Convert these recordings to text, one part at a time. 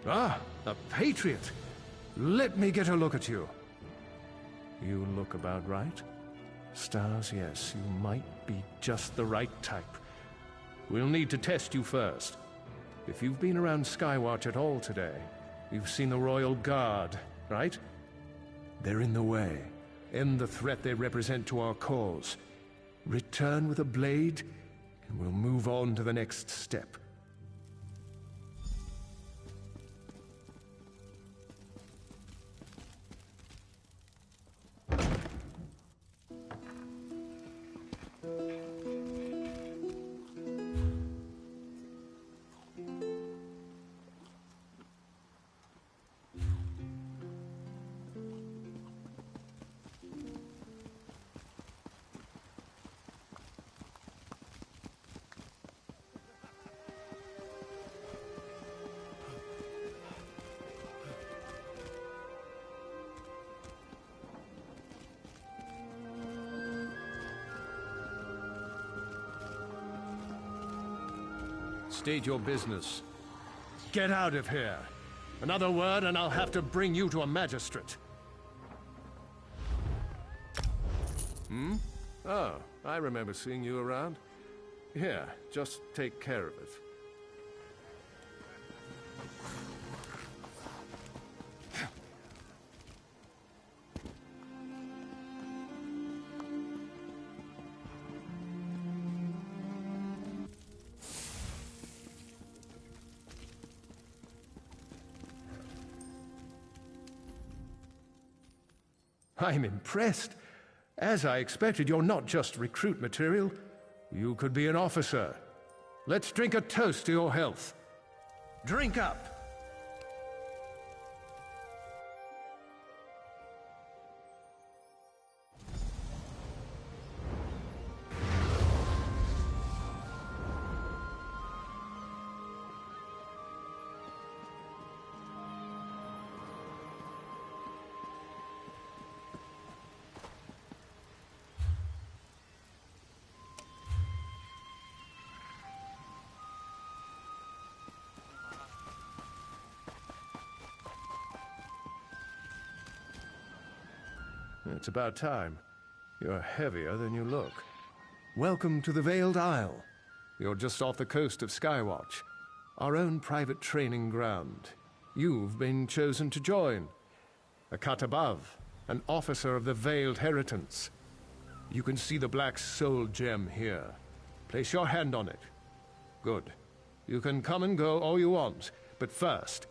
Ah, a patriot. Let me get a look at you. You look about right. Stars, yes, you might be just the right type. We'll need to test you first. If you've been around Skywatch at all today, you've seen the Royal Guard, right? They're in the way. End the threat they represent to our cause. Return with a blade, and we'll move on to the next step. State your business. Get out of here. Another word and I'll have to bring you to a magistrate. Hmm? Oh, I remember seeing you around. Here, just take care of it. I'm impressed. As I expected, you're not just recruit material. You could be an officer. Let's drink a toast to your health. Drink up! It's about time. You're heavier than you look. Welcome to the Veiled Isle. You're just off the coast of Skywatch, our own private training ground. You've been chosen to join. A cut above, an officer of the Veiled Heritance. You can see the Black Soul gem here. Place your hand on it. Good. You can come and go all you want, but first,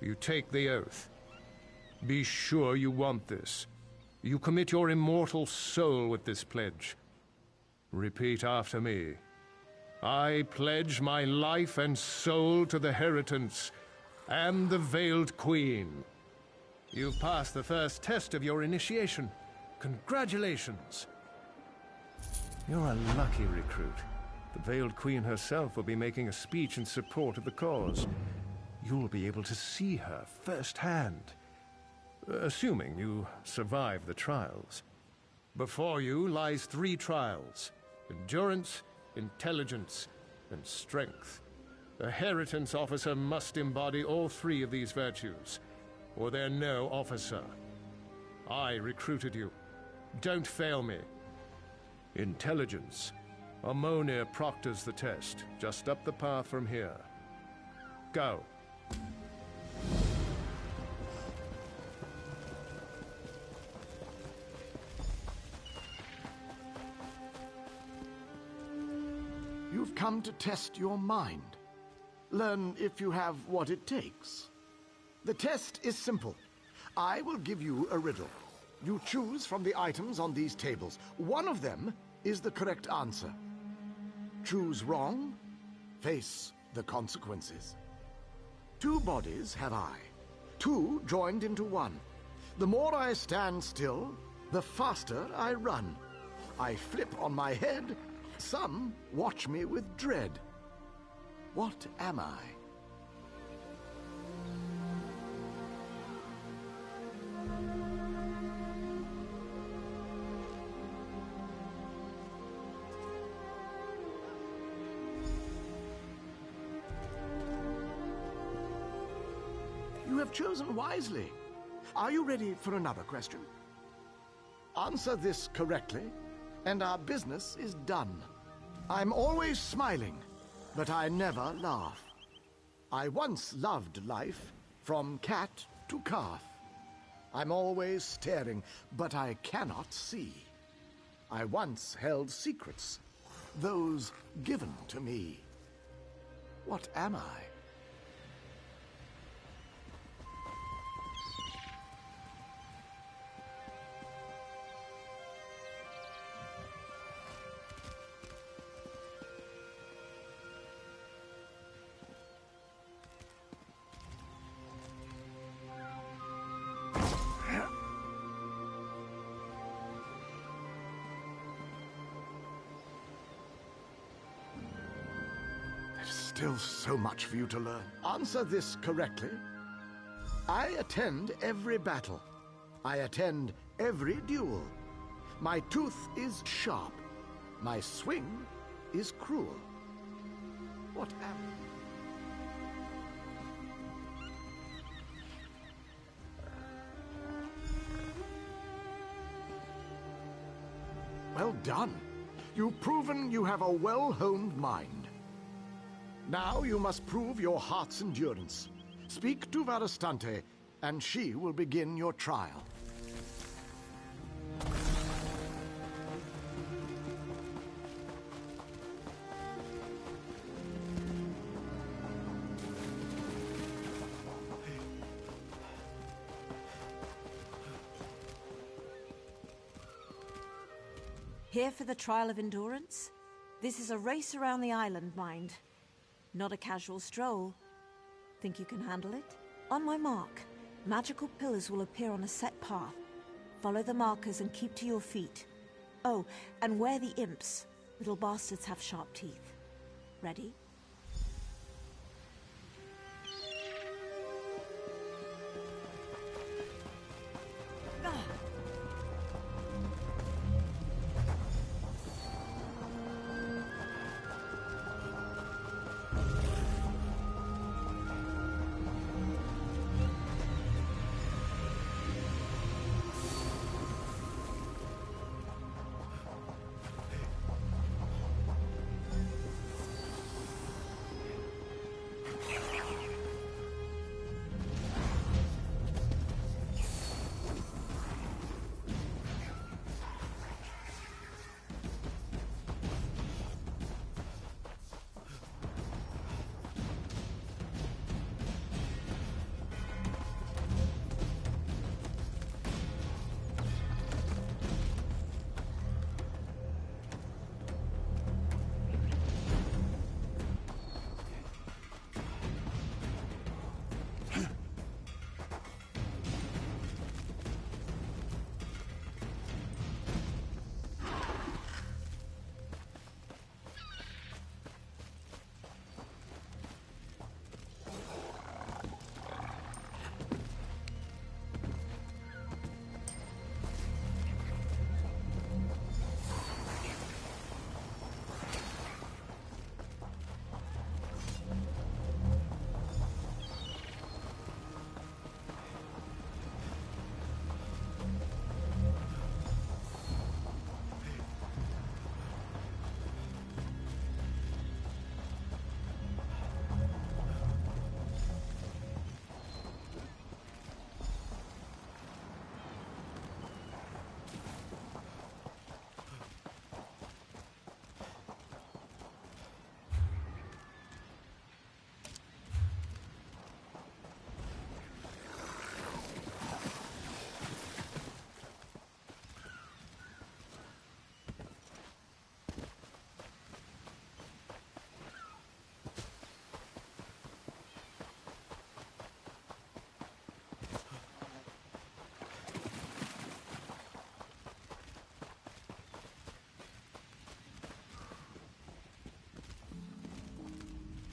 you take the oath. Be sure you want this. You commit your immortal soul with this pledge. Repeat after me. I pledge my life and soul to the Heritance and the Veiled Queen. You've passed the first test of your initiation. Congratulations. You're a lucky recruit. The Veiled Queen herself will be making a speech in support of the cause. You'll be able to see her firsthand. Assuming you survive the trials. Before you lies 3 trials: endurance, intelligence, and strength. A Heritance officer must embody all 3 of these virtues, or they're no officer. I recruited you. Don't fail me. Intelligence. Ammonia proctors the test, just up the path from here. Go. You've come to test your mind. Learn if you have what it takes. The test is simple. I will give you a riddle. You choose from the items on these tables. One of them is the correct answer. Choose wrong, face the consequences. 2 bodies have I, 2 joined into one. The more I stand still, the faster I run. I flip on my head. Some watch me with dread. What am I? You have chosen wisely. Are you ready for another question? Answer this correctly, and our business is done. I'm always smiling, but I never laugh. I once loved life, from cat to calf. I'm always staring, but I cannot see. I once held secrets, those given to me. What am I? Still so much for you to learn. Answer this correctly. I attend every battle. I attend every duel. My tooth is sharp. My swing is cruel. What am I? Well done. You've proven you have a well-honed mind. Now you must prove your heart's endurance. Speak to Varastante, and she will begin your trial. Here for the trial of endurance? This is a race around the island, mind. Not a casual stroll. Think you can handle it? On my mark, magical pillars will appear on a set path. Follow the markers and keep to your feet. Oh, and wear the imps. Little bastards have sharp teeth. Ready?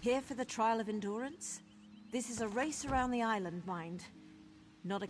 Here for the trial of endurance? This is a race around the island, mind. Not a...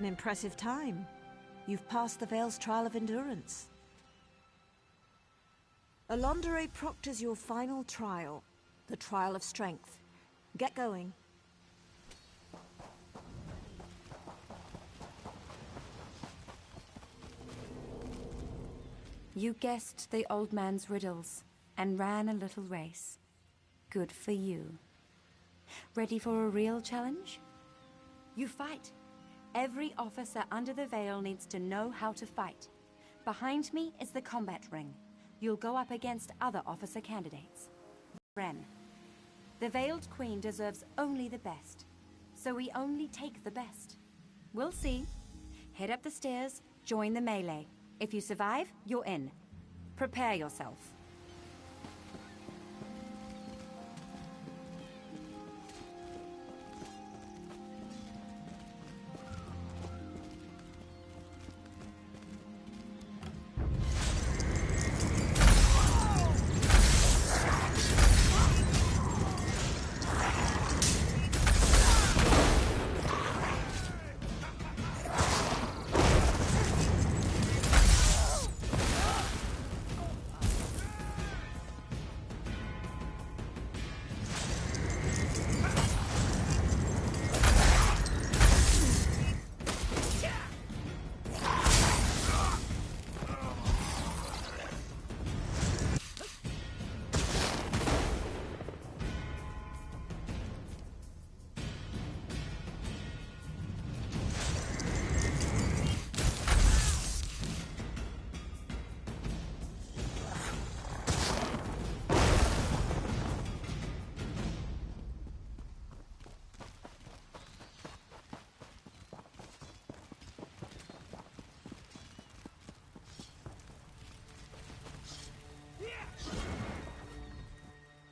impressive time. You've passed the Vale's trial of endurance. Alondere proctors your final trial, the trial of strength. Get going. You guessed the old man's riddles and ran a little race. Good for you. Ready for a real challenge? You fight. Every officer under the Veil needs to know how to fight. Behind me is the combat ring. You'll go up against other officer candidates. Ren. The Veiled Queen deserves only the best, so we only take the best. We'll see. Head up the stairs, join the melee. If you survive, you're in. Prepare yourself.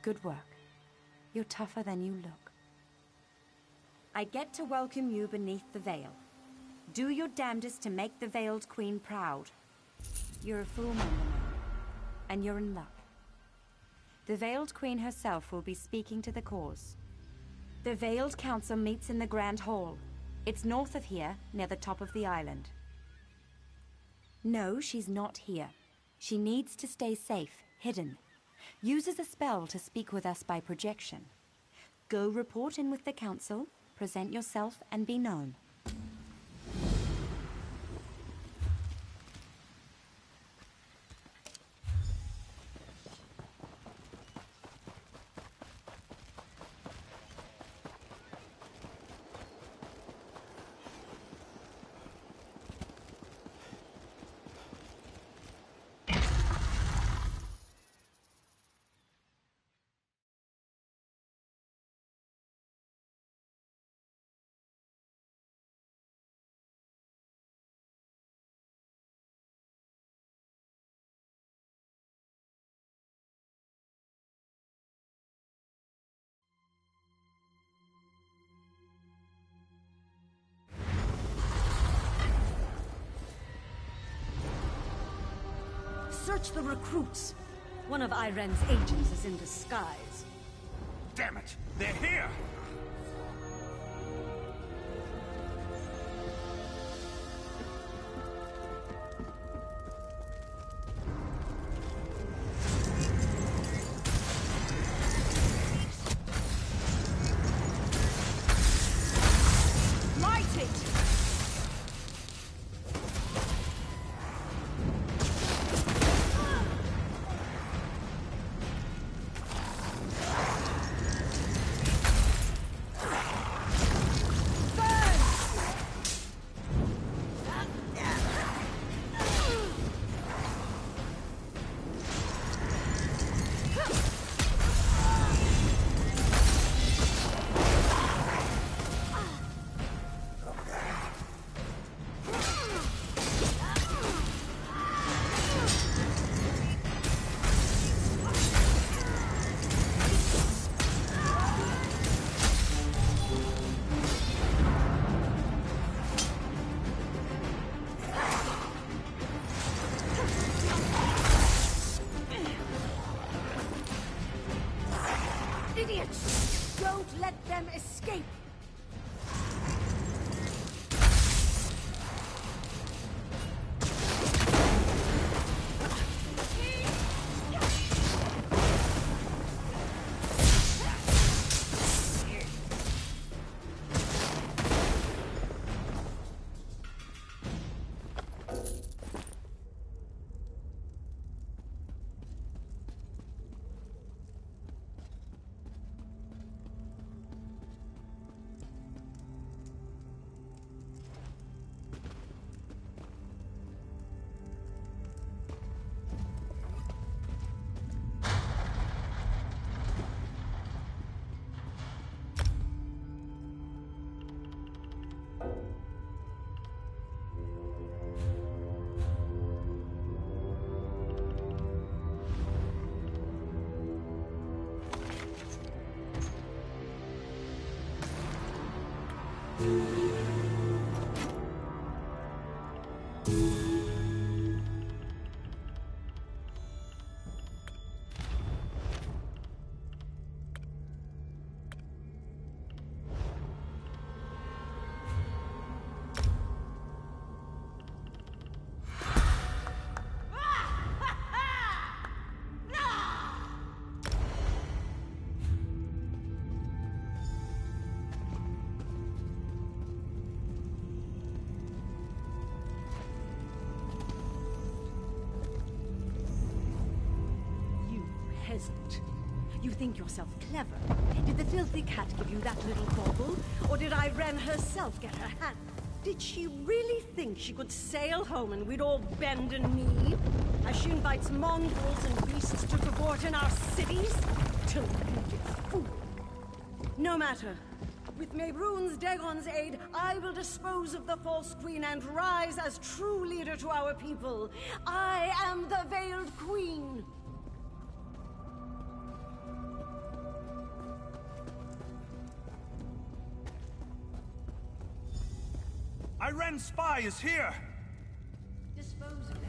Good work. You're tougher than you look. I get to welcome you beneath the Veil. Do your damnedest to make the Veiled Queen proud. You're a full member now, and you're in luck. The Veiled Queen herself will be speaking to the cause. The Veiled Council meets in the Grand Hall. It's north of here, near the top of the island. No, she's not here. She needs to stay safe, hidden. Uses a spell to speak with us by projection. Go report in with the council, present yourself, and be known. Search the recruits. One of Iren's agents is in disguise. Damn it! They're here! Idiots! Don't let them escape! peasant. You think yourself clever. Did the filthy cat give you that little bauble? Or did Irene herself get her hand? Did she really think she could sail home and we'd all bend a knee? As she invites mongrels and beasts to cavort in our cities? Deluded fool. No matter. With Mehrunes Dagon's aid, I will dispose of the false queen and rise as true leader to our people. I am the Veiled Queen. Irene's spy is here! Dispose of them.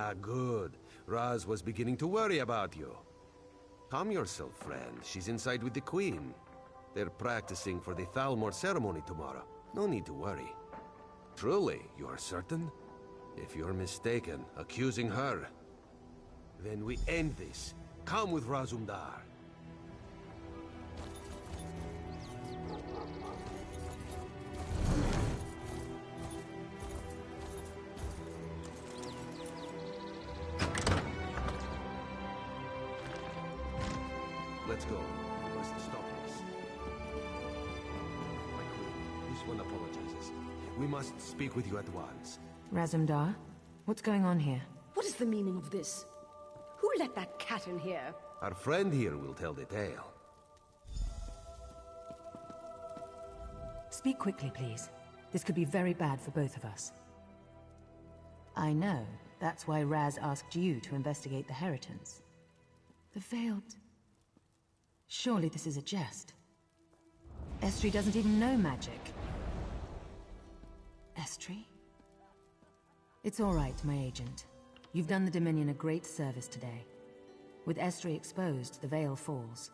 Ah, good. Raz was beginning to worry about you. Calm yourself, friend. She's inside with the Queen. They're practicing for the Thalmor ceremony tomorrow. No need to worry. Truly, you are certain? If you're mistaken, accusing her, then we end this. Come with Razumdar. Let's go. We must stop this. My queen, this one apologizes. We must speak with you at once. Razumdar, what's going on here? What is the meaning of this? Who let that cat in here? Our friend here will tell the tale. Speak quickly, please. This could be very bad for both of us. I know. That's why Raz asked you to investigate the Heritance. The Veiled... Surely this is a jest. Estri doesn't even know magic. Estri? It's all right, my agent. You've done the Dominion a great service today. With Estri exposed, the Veil falls.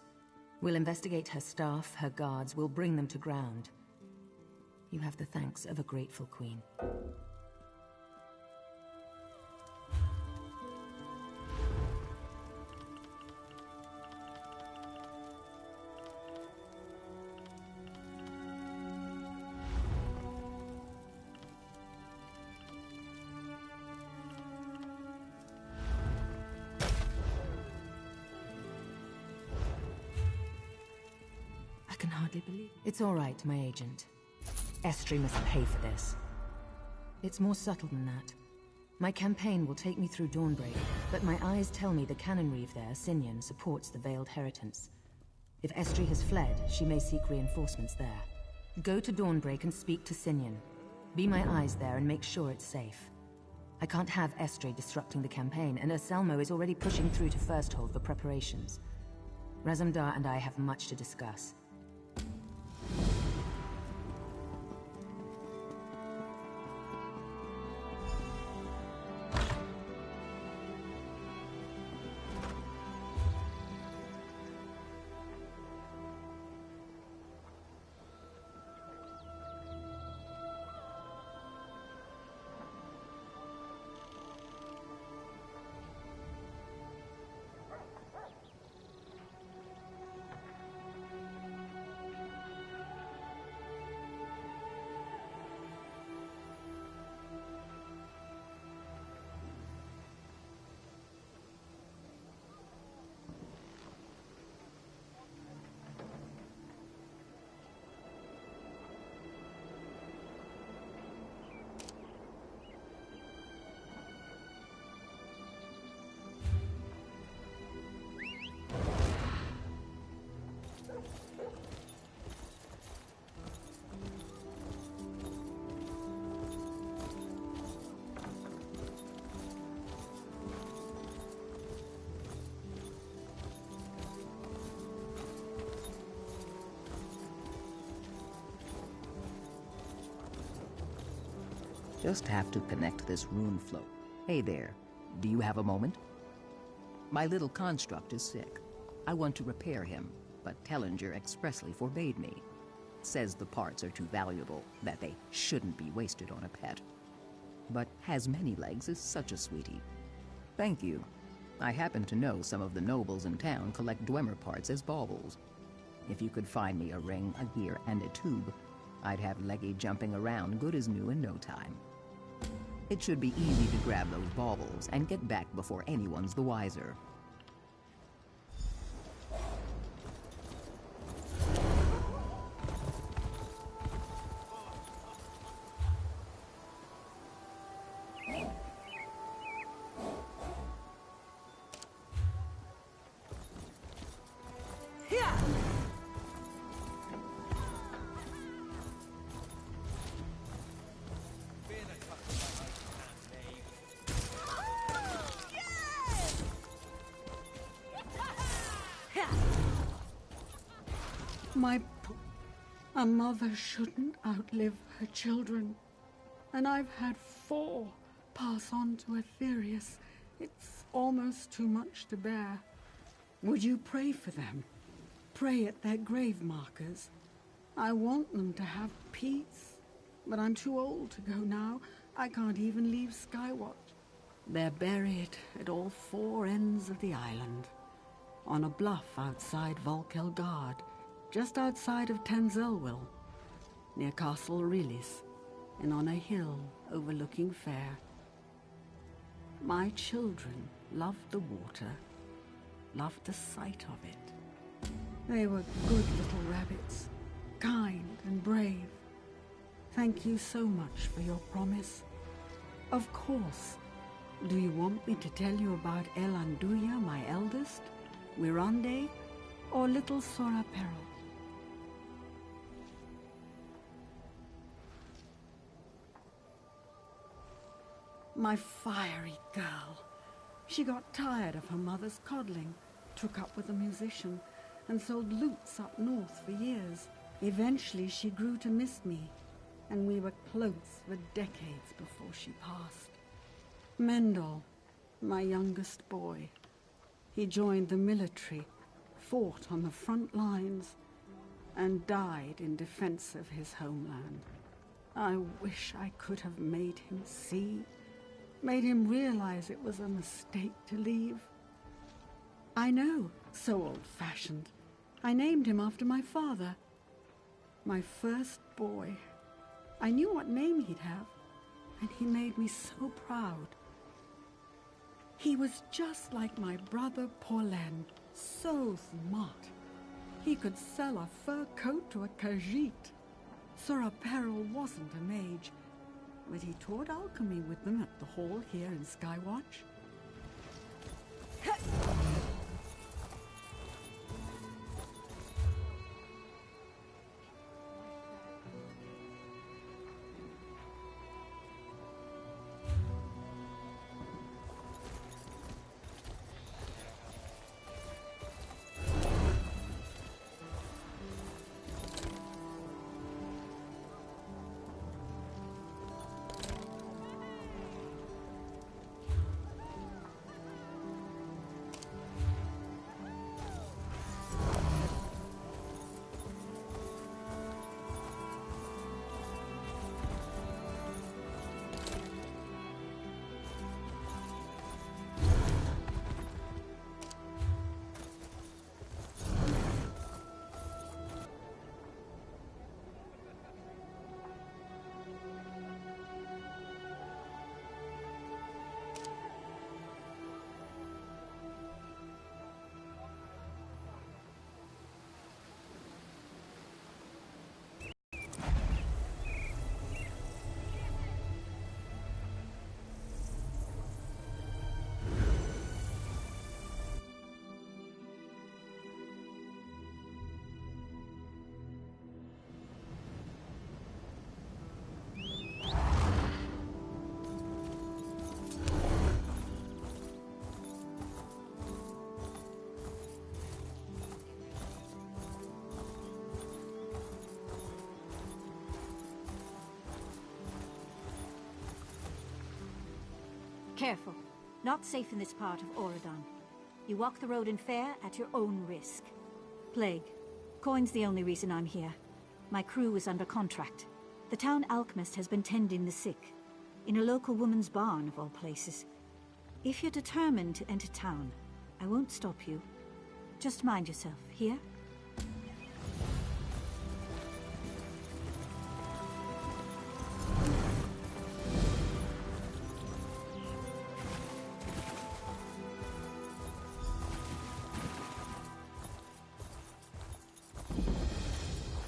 We'll investigate her staff, her guards, we'll bring them to ground. You have the thanks of a grateful queen. I can hardly believe... It's all right, my agent. Estri must pay for this. It's more subtle than that. My campaign will take me through Dawnbreak, but my eyes tell me the cannon reeve there, Sinyan, supports the Veiled Heritance. If Estri has fled, she may seek reinforcements there. Go to Dawnbreak and speak to Sinyan. Be my eyes there and make sure it's safe. I can't have Estri disrupting the campaign, and Urselmo is already pushing through to Firsthold for preparations. Razumdar and I have much to discuss. Just have to connect this rune flow. Hey there, do you have a moment? My little construct is sick. I want to repair him, but Tellinger expressly forbade me. Says the parts are too valuable, that they shouldn't be wasted on a pet. But has many legs is such a sweetie. Thank you. I happen to know some of the nobles in town collect Dwemer parts as baubles. If you could find me a ring, a gear, and a tube, I'd have Leggy jumping around good as new in no time. It should be easy to grab those baubles and get back before anyone's the wiser. A mother shouldn't outlive her children. And I've had 4 pass on to Aetherius It's almost too much to bear. Would you pray for them? Pray at their grave markers? I want them to have peace, but I'm too old to go now. I can't even leave Skywatch. They're buried at all four ends of the island. On a bluff outside Volkelgard, just outside of Tenzelwil, near Castle Rilis, and on a hill overlooking Fair. My children loved the water, loved the sight of it. They were good little rabbits, kind and brave. Thank you so much for your promise. Of course. Do you want me to tell you about El Anduya, my eldest, Wirande, or little Sora Peril? My fiery girl. She got tired of her mother's coddling, took up with a musician, and sold lutes up north for years. Eventually she grew to miss me, and we were close for decades before she passed. Mendel, my youngest boy. He joined the military, fought on the front lines, and died in defense of his homeland. I wish I could have made him see, made him realize it was a mistake to leave. I know, so old-fashioned. I named him after my father. My first boy. I knew what name he'd have, and he made me so proud. He was just like my brother Paulen, so smart. He could sell a fur coat to a Khajiit. Sora Peril wasn't a mage, but he taught alchemy with them at the hall here in Skywatch. Careful. Not safe in this part of Auradon. You walk the road in Fair at your own risk. Plague. Coin's the only reason I'm here. My crew is under contract. The town alchemist has been tending the sick. In a local woman's barn, of all places. If you're determined to enter town, I won't stop you. Just mind yourself, here?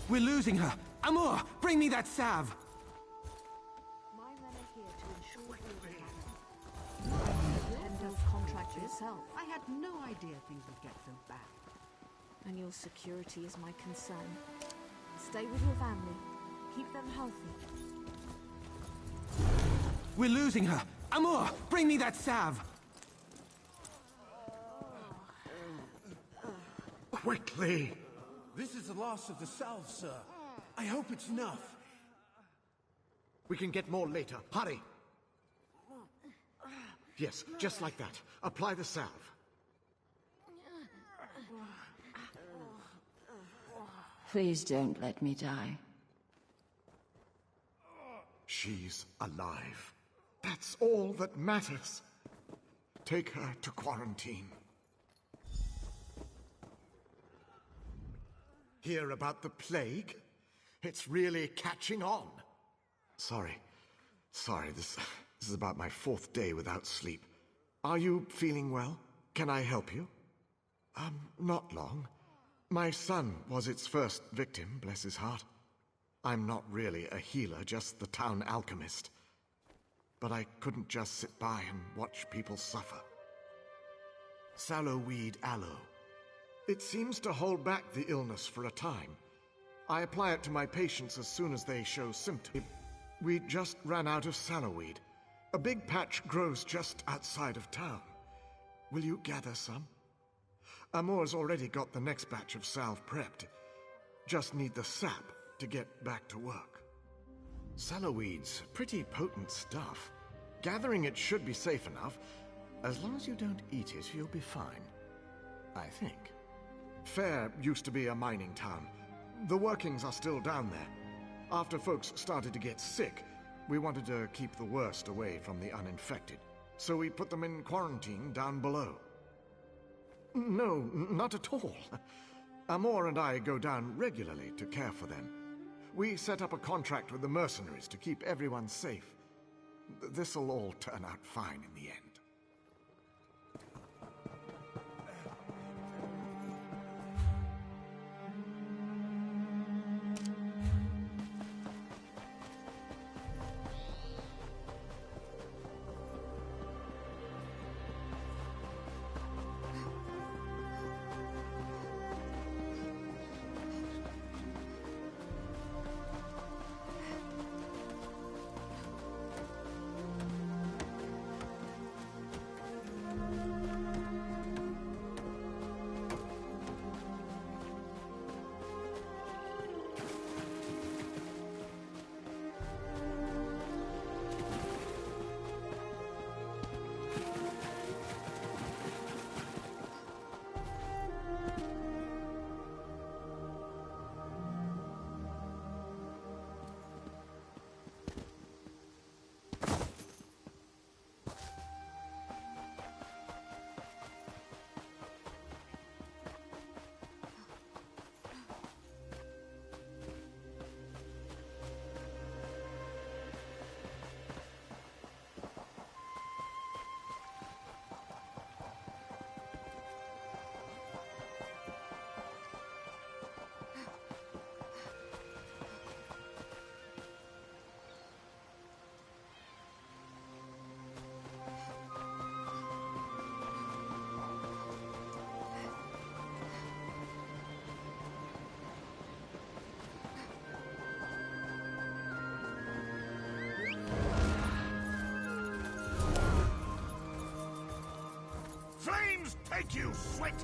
We're losing her! Amor, bring me that salve! My men are here to ensure you will end up contract yourself. I had no idea things would get so bad. And your security is my concern. Stay with your family. Keep them healthy. We're losing her! Amor, bring me that salve! Quickly! This is the loss of the salve, sir. I hope it's enough. We can get more later. Hurry! Yes, just like that. Apply the salve. Please don't let me die. She's alive. That's all that matters. Take her to quarantine. Hear about the plague? It's really catching on. Sorry, this is about my 4th day without sleep. Are you feeling well? Can I help you? Not long. My son was its first victim, bless his heart. I'm not really a healer, just the town alchemist. But I couldn't just sit by and watch people suffer. Sallowweed aloe. It seems to hold back the illness for a time. I apply it to my patients as soon as they show symptoms. We just ran out of sallowweed. A big patch grows just outside of town. Will you gather some? Amor's already got the next batch of salve prepped. Just need the sap to get back to work. Sallowweed's pretty potent stuff. Gathering it should be safe enough. As long as you don't eat it, you'll be fine. I think. Fair used to be a mining town. The workings are still down there. After folks started to get sick, we wanted to keep the worst away from the uninfected. So we put them in quarantine down below. No, not at all. Amor and I go down regularly to care for them. We set up a contract with the mercenaries to keep everyone safe. This'll all turn out fine in the end. Take you, sweat!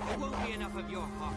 There won't be enough of your heart.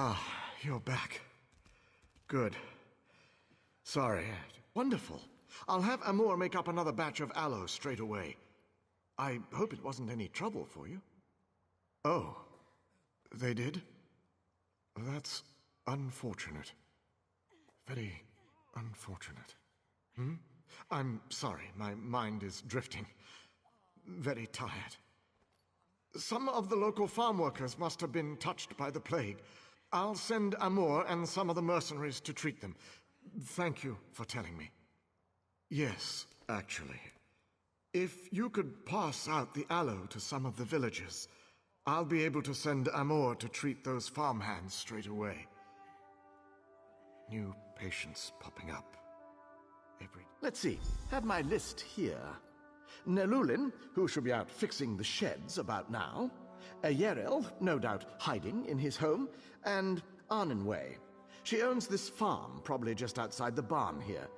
Ah, you're back. Good. Sorry. Wonderful. I'll have Amor make up another batch of aloe straight away. I hope it wasn't any trouble for you. Oh, they did? That's unfortunate. Very unfortunate. I'm sorry, my mind is drifting. Very tired. Some of the local farm workers must have been touched by the plague. I'll send Amor and some of the mercenaries to treat them. Thank you for telling me. Yes, actually. If you could pass out the aloe to some of the villagers, I'll be able to send Amor to treat those farmhands straight away. New patients popping up. Let's see. Have my list here. Nelulin, who should be out fixing the sheds about now. Yerel, no doubt hiding in his home. And Arnenway. She owns this farm, probably just outside the barn here.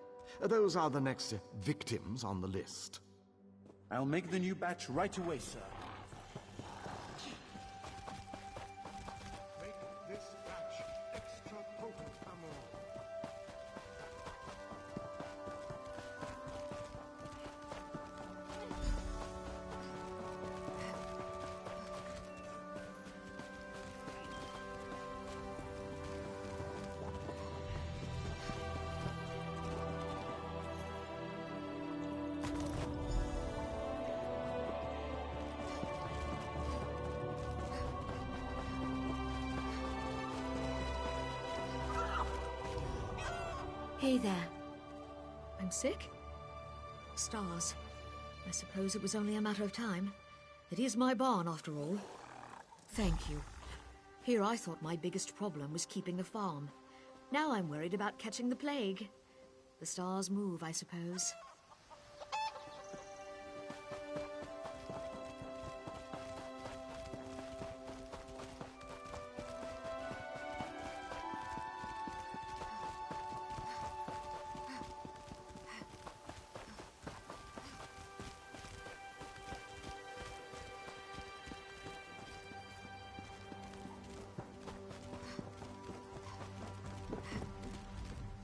Those are the next victims on the list. I'll make the new batch right away, sir. Make this batch extra potent, Amor. Hey there. I'm sick? Stars. I suppose it was only a matter of time. It is my barn, after all. Thank you. Here I thought my biggest problem was keeping the farm. Now I'm worried about catching the plague. The stars move, I suppose.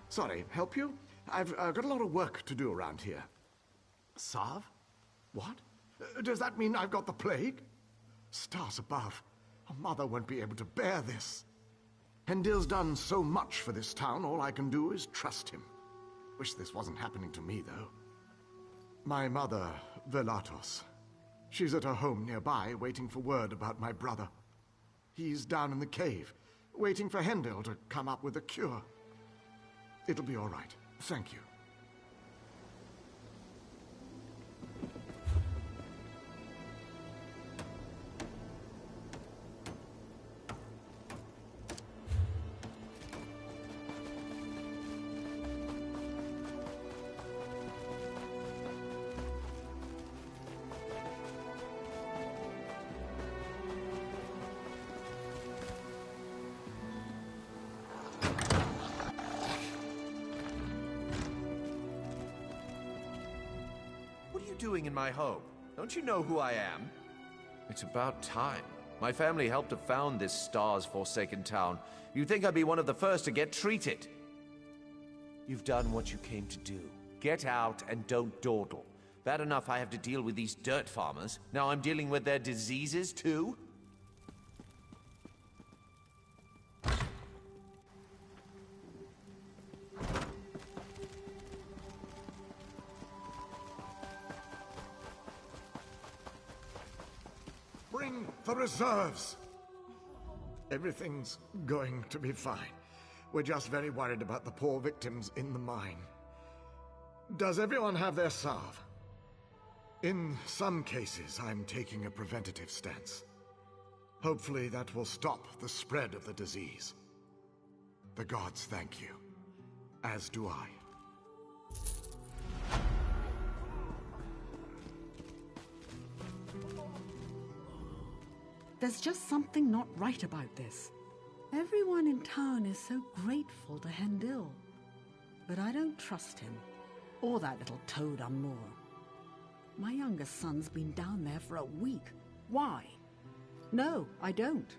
Sorry, help you? I've got a lot of work to do around here. Sav? What? Does that mean I've got the plague? Stars above. A mother won't be able to bear this. Hendil's done so much for this town, all I can do is trust him. Wish this wasn't happening to me, though. My mother, Velatos. She's at her home nearby, waiting for word about my brother. He's down in the cave, waiting for Hendil to come up with a cure. It'll be all right. Thank you. Doing in my home? Don't you know who I am? It's about time. My family helped to found this stars-forsaken town. You'd think I'd be one of the first to get treated. You've done what you came to do. Get out and don't dawdle. Bad enough I have to deal with these dirt farmers. Now I'm dealing with their diseases, too? Bring the reserves! Everything's going to be fine. We're just very worried about the poor victims in the mine. Does everyone have their salve? In some cases, I'm taking a preventative stance. Hopefully that will stop the spread of the disease. The gods thank you, as do I. There's just something not right about this. Everyone in town is so grateful to Hendil. But I don't trust him, or that little toad Amor. My youngest son's been down there for a week. Why? No, I don't.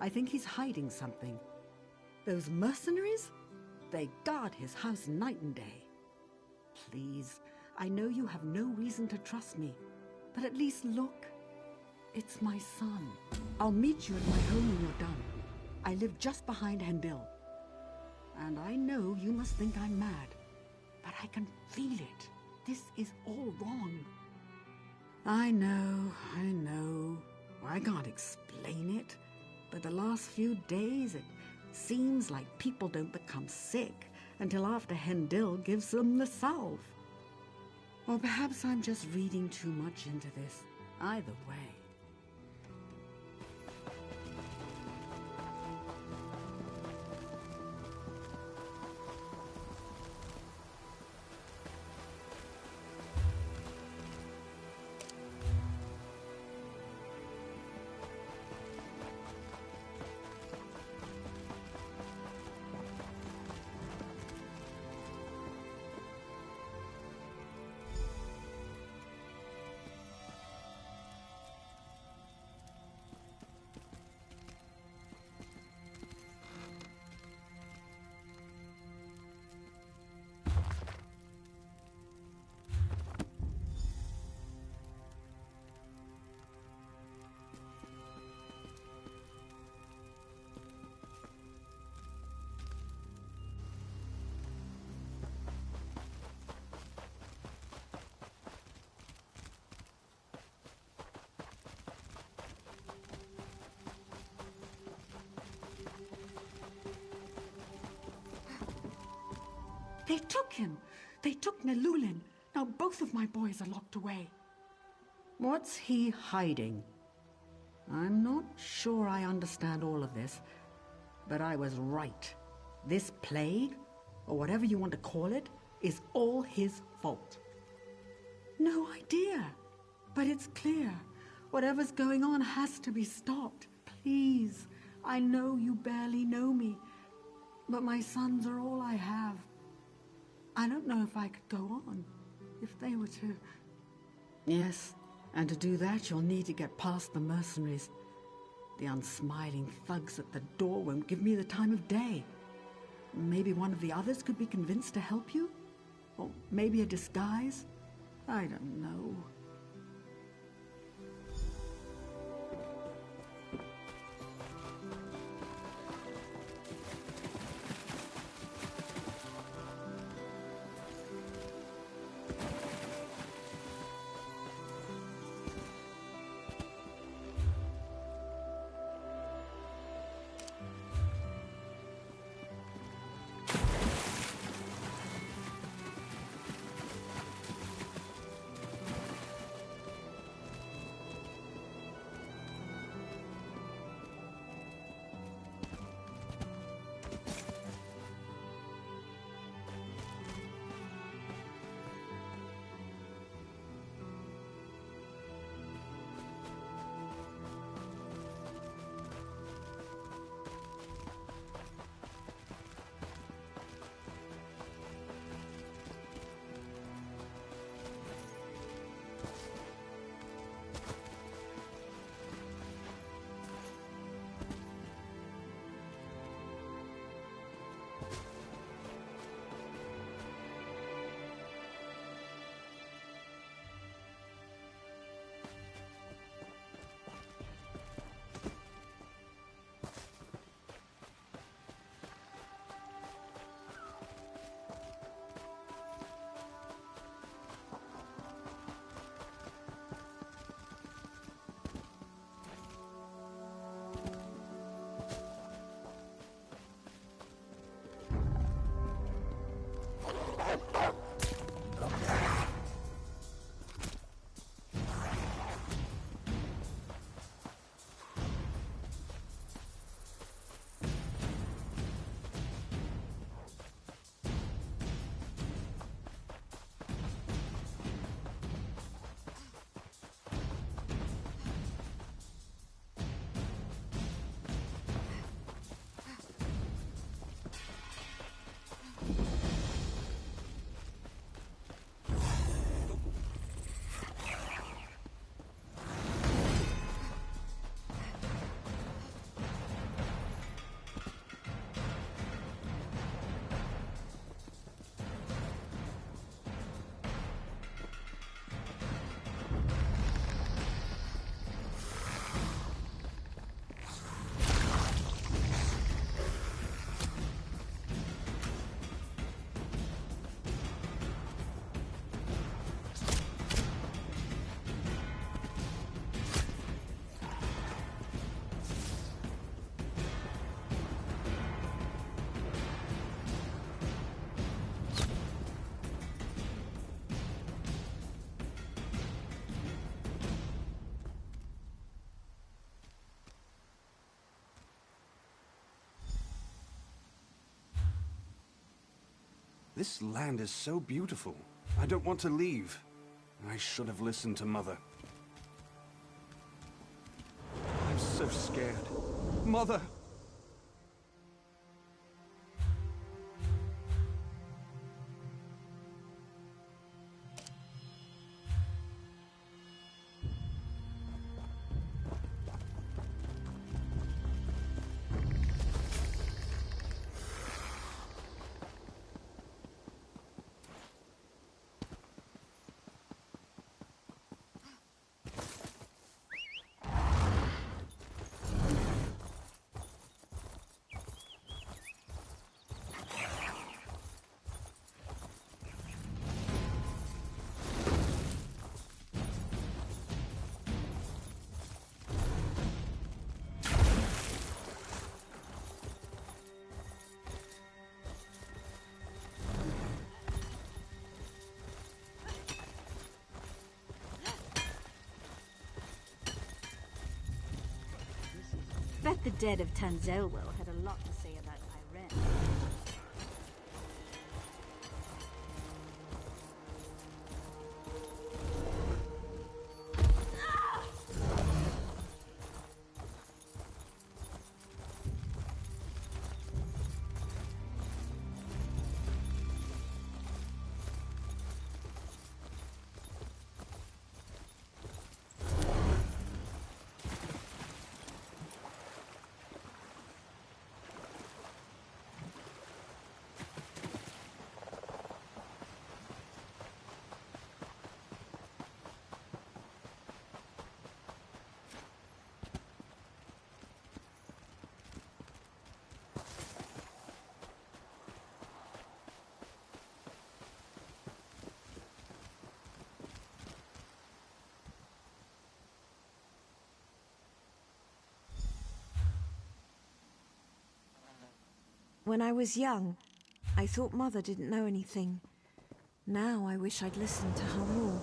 I think he's hiding something. Those mercenaries? They guard his house night and day. Please, I know you have no reason to trust me, but at least look. It's my son. I'll meet you at my home when you're done. I live just behind Hendil. And I know you must think I'm mad, but I can feel it. This is all wrong. I know. I can't explain it, but the last few days it seems like people don't become sick until after Hendil gives them the salve. Or perhaps I'm just reading too much into this. Either way. They took him. They took Nelulin. Now both of my boys are locked away. What's he hiding? I'm not sure I understand all of this, but I was right. This plague, or whatever you want to call it, is all his fault. No idea. But it's clear. Whatever's going on has to be stopped. Please. I know you barely know me, but my sons are all I have. I don't know if I could go on, if they were to... Yes, and to do that you'll need to get past the mercenaries. The unsmiling thugs at the door won't give me the time of day. Maybe one of the others could be convinced to help you? Or maybe a disguise? I don't know. This land is so beautiful. I don't want to leave. I should have listened to Mother. I'm so scared. Mother! Bet the dead of Tanzelwell had a lot to say about Irene. When I was young, I thought Mother didn't know anything. Now I wish I'd listened to her more.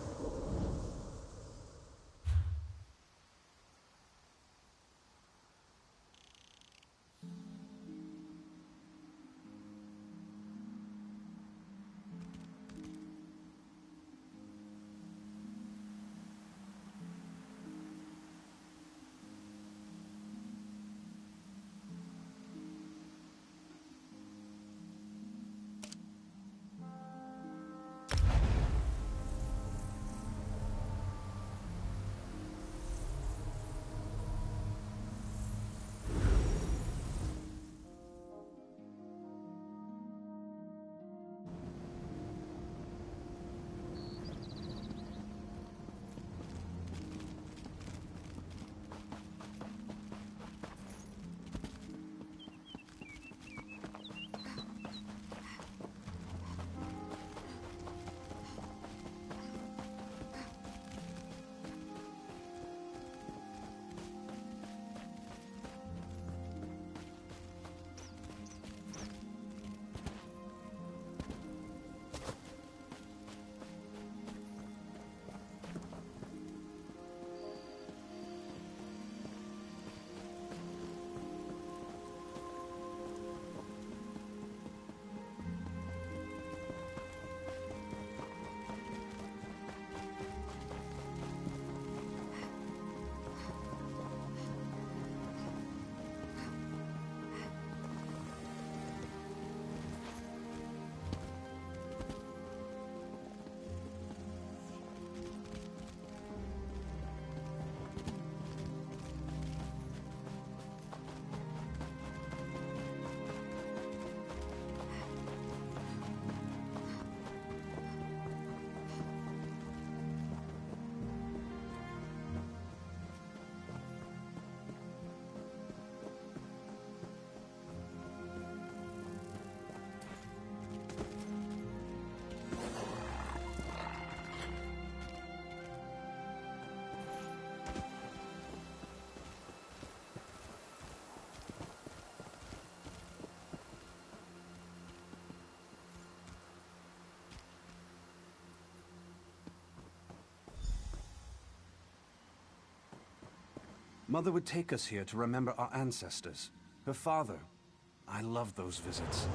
Mother would take us here to remember our ancestors. Her father. I love those visits.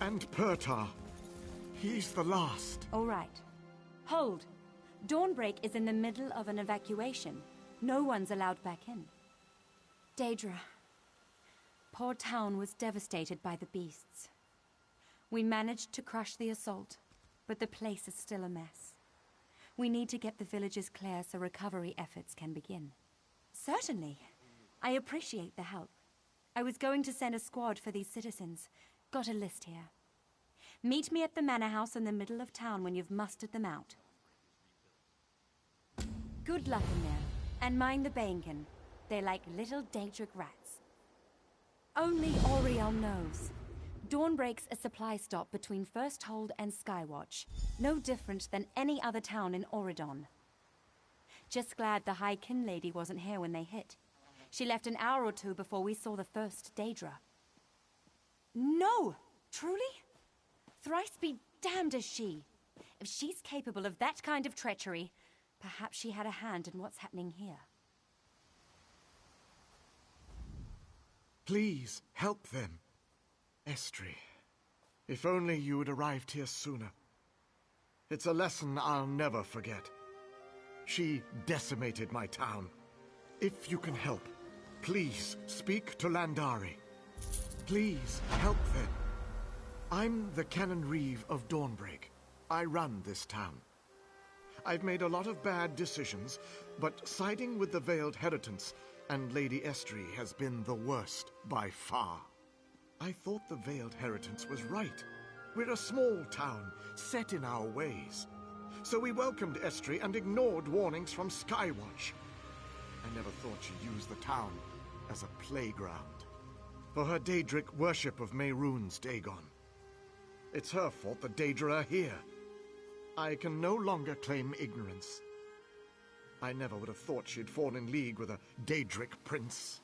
And Pertar. He's the last. All right. Hold. Dawnbreak is in the middle of an evacuation. No one's allowed back in. Daedra. Poor town was devastated by the beasts. We managed to crush the assault, but the place is still a mess. We need to get the villages clear so recovery efforts can begin. Certainly. I appreciate the help. I was going to send a squad for these citizens. Got a list here. Meet me at the manor house in the middle of town when you've mustered them out. Good luck in there, and mind the Bainkin. They're like little Daedric rats. Only Auriel knows. Dawnbreak's a supply stop between Firsthold and Skywatch. No different than any other town in Auridon. Just glad the High Kin lady wasn't here when they hit. She left an hour or two before we saw the first Daedra. No! Truly? Thrice be damned is she. If she's capable of that kind of treachery, perhaps she had a hand in what's happening here. Please, help them. Estri, if only you had arrived here sooner. It's a lesson I'll never forget. She decimated my town. If you can help, please speak to Landari. Please help them. I'm the Canon Reeve of Dawnbreak. I run this town. I've made a lot of bad decisions, but siding with the Veiled Heritance and Lady Estri has been the worst by far. I thought the Veiled Heritance was right. We're a small town, set in our ways. So we welcomed Estri and ignored warnings from Skywatch. I never thought she'd use the town as a playground for her Daedric worship of Mehrunes Dagon. It's her fault the Daedra are here. I can no longer claim ignorance. I never would have thought she'd fall in league with a Daedric prince.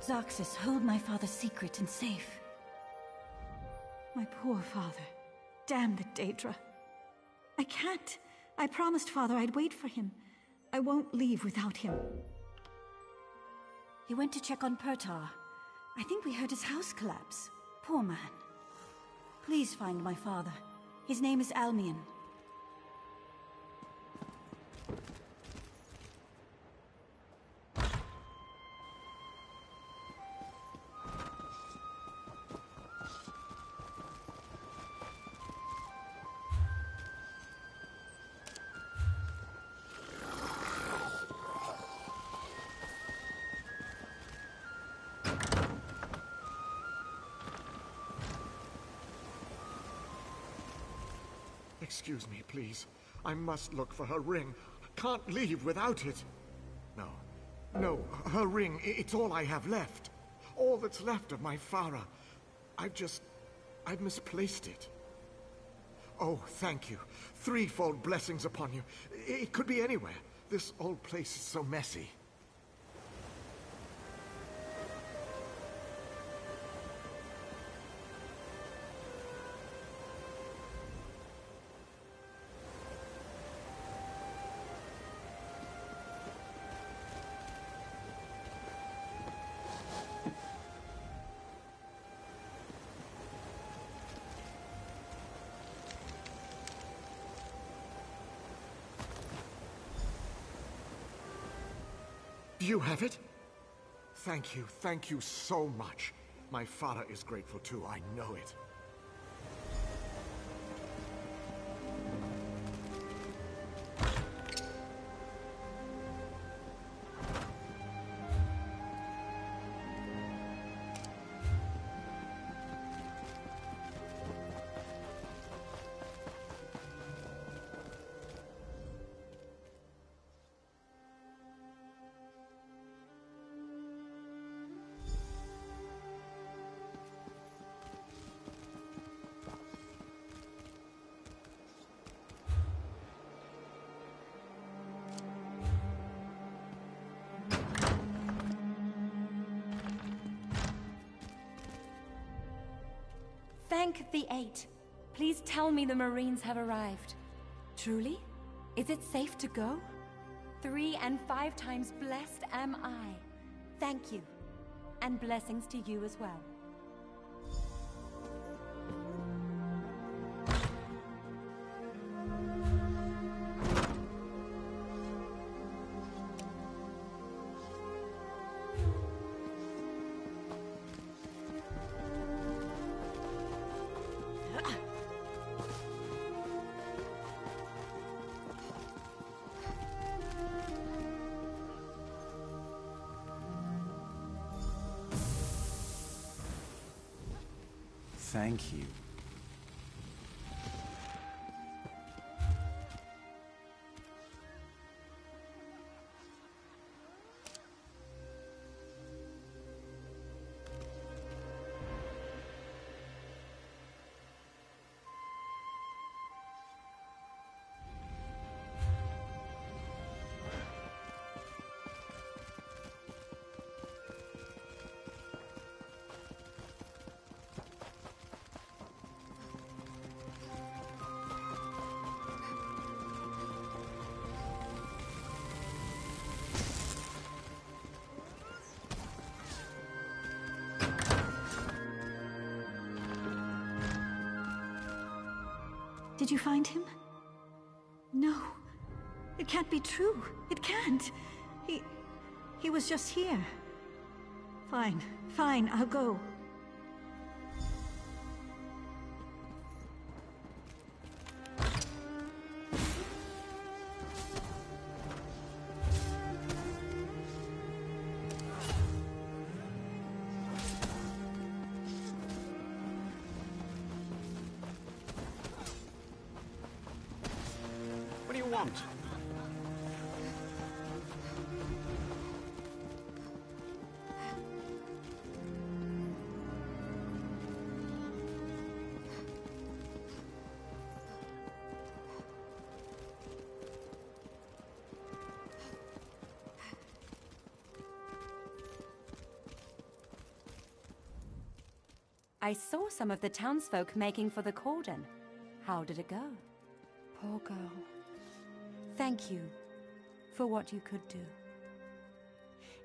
Zarxus, hold my father's secret and safe. My poor father. Damn the Daedra. I can't. I promised father I'd wait for him. I won't leave without him. He went to check on Pertar. I think we heard his house collapse. Poor man. Please find my father. His name is Almion. Excuse me, please. I must look for her ring. I can't leave without it. No, her ring, it's all I have left. All that's left of my Farah. I've misplaced it. Oh, thank you. Threefold blessings upon you. It could be anywhere. This old place is so messy. You have it? Thank you so much. My father is grateful too, I know it. Thank the Eight. Please tell me the Marines have arrived. Truly? Is it safe to go? 3 and 5 times blessed am I. Thank you. And blessings to you as well. Thank you. Did you find him? No. It can't be true. It can't. He was just here. Fine, fine, I'll go. What do you want? I saw some of the townsfolk making for the cordon. How did it go? Poor girl. Thank you for what you could do.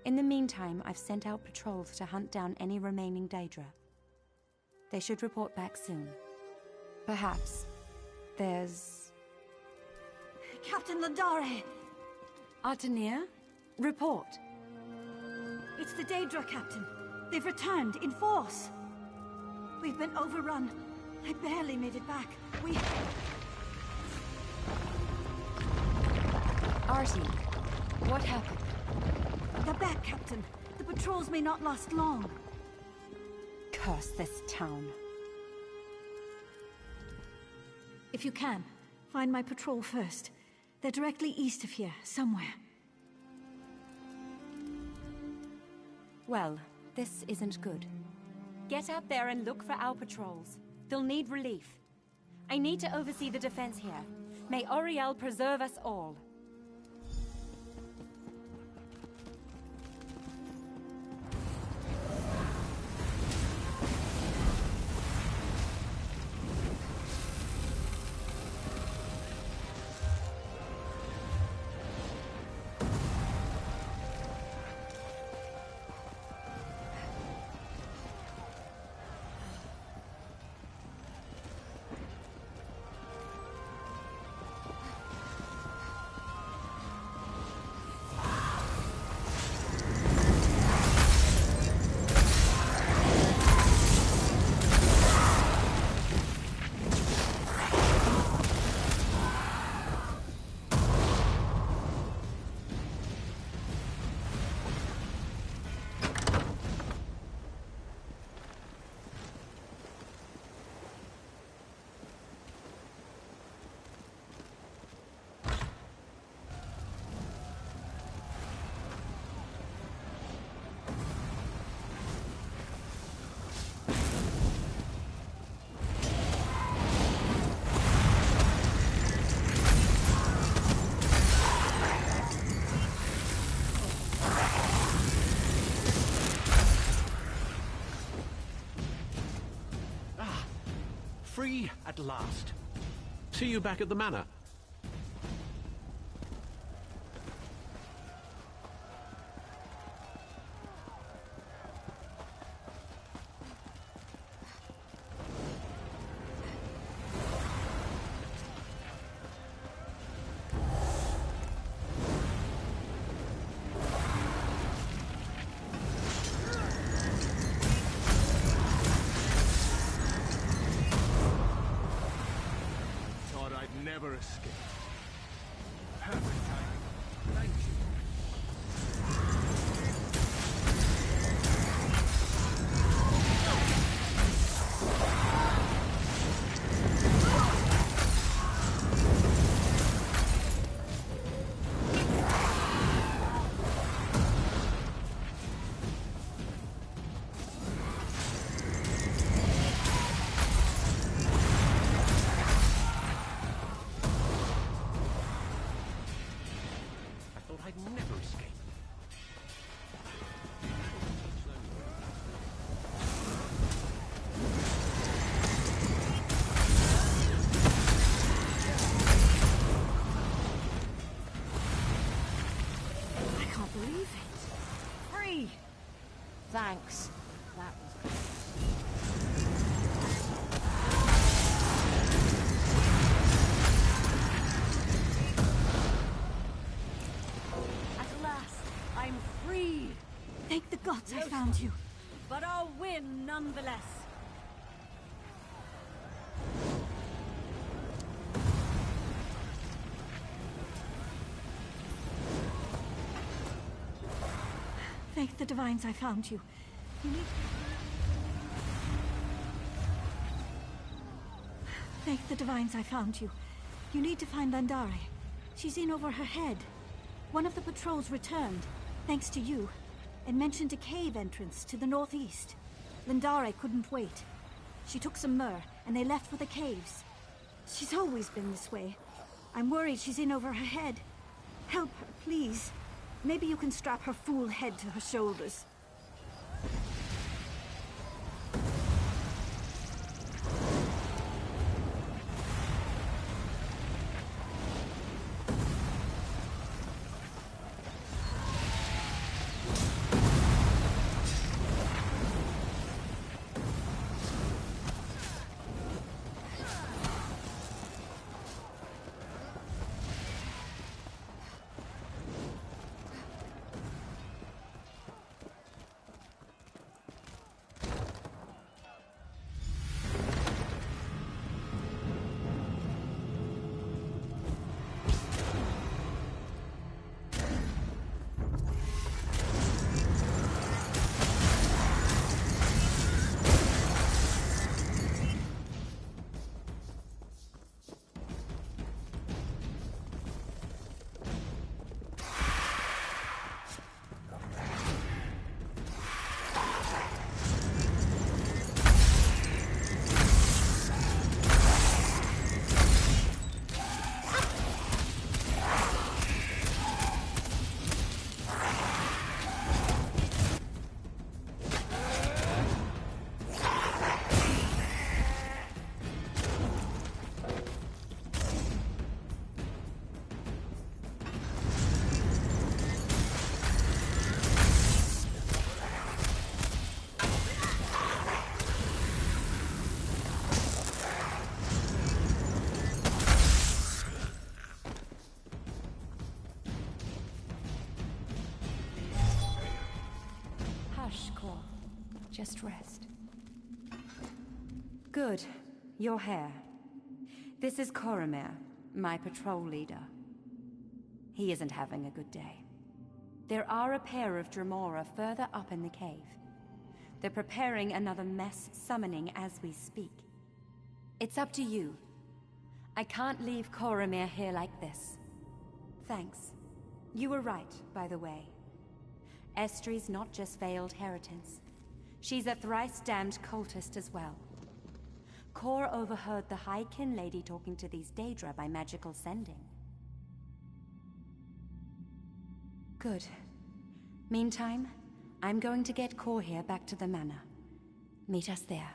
In the meantime, I've sent out patrols to hunt down any remaining Daedra. They should report back soon. Perhaps there's... Captain Ladare! Artenir, report. It's the Daedra, Captain. They've returned in force. We've been overrun. I barely made it back. Artie, what happened? They're back, Captain. The patrols may not last long. Curse this town. If you can, find my patrol first. They're directly east of here, somewhere. Well, this isn't good. Get out there and look for our patrols. They'll need relief. I need to oversee the defense here. May Auriel preserve us all. Free at last. See you back at the manor. Never escape. Perfect timing. Thank you. Thanks. That was good. found you. But I'll win nonetheless. Thank the Divines I found you. You need... Thank the Divines I found you. You need to find Landare. She's in over her head. One of the patrols returned, thanks to you, and mentioned a cave entrance to the northeast. Landare couldn't wait. She took some myrrh, and they left for the caves. She's always been this way. I'm worried she's in over her head. Help her, please. Maybe you can strap her fool head to her shoulders. Just rest. Good. You're here. This is Coromir, my patrol leader. He isn't having a good day. There are a pair of Dremora further up in the cave. They're preparing another mess summoning as we speak. It's up to you. I can't leave Coromir here like this. Thanks. You were right, by the way. Estri's not just veiled heritance. She's a thrice-damned cultist as well. Cor overheard the High Kin lady talking to these Daedra by magical sending. Good. Meantime, I'm going to get Cor here back to the manor. Meet us there.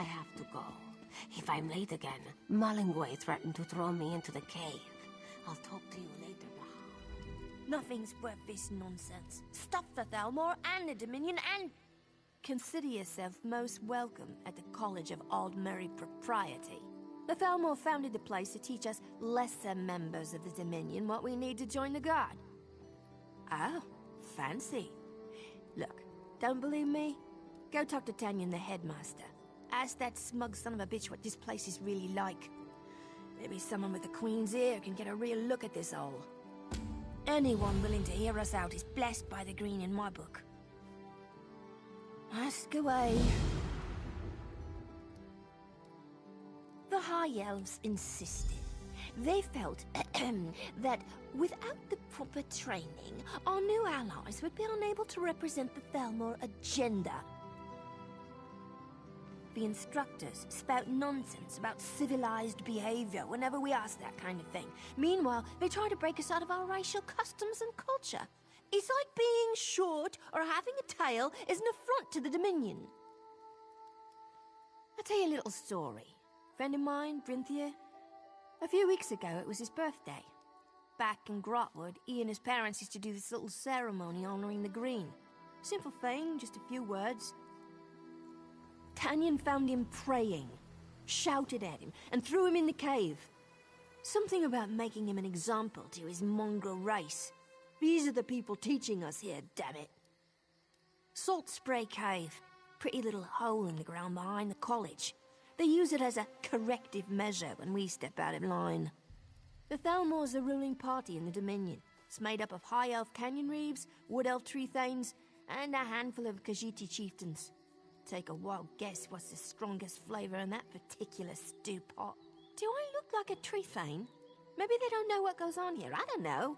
I have to go. If I'm late again, Malingway threatened to throw me into the cave. I'll talk to you later, Bahar. Nothing's worth this nonsense. Stop the Thalmor and the Dominion and... Consider yourself most welcome at the College of Aldmeri Propriety. The Thalmor founded the place to teach us lesser members of the Dominion what we need to join the Guard. Oh, fancy. Look, don't believe me? Go talk to Tanyan, the headmaster. Ask that smug son of a bitch what this place is really like. Maybe someone with the Queen's ear can get a real look at this hole. Anyone willing to hear us out is blessed by the green in my book. Ask away. The High Elves insisted. They felt that without the proper training, our new allies would be unable to represent the Thalmor agenda. The instructors spout nonsense about civilized behavior whenever we ask that kind of thing. Meanwhile, they try to break us out of our racial customs and culture. It's like being short or having a tail is an affront to the Dominion. I'll tell you a little story. Friend of mine, Brinthia. A few weeks ago, it was his birthday. Back in Grotwood, he and his parents used to do this little ceremony honoring the green. Simple thing, just a few words. Tanyan found him praying, shouted at him, and threw him in the cave. Something about making him an example to his mongrel race. These are the people teaching us here, damn it. Salt Spray Cave. Pretty little hole in the ground behind the college. They use it as a corrective measure when we step out of line. The Thalmor's the ruling party in the Dominion. It's made up of High Elf Canyon Reeves, Wood Elf Tree Thanes, and a handful of Khajiiti chieftains. Take a wild guess what's the strongest flavor in that particular stew pot. Do I look like a tree thane? Maybe they don't know what goes on here, I don't know.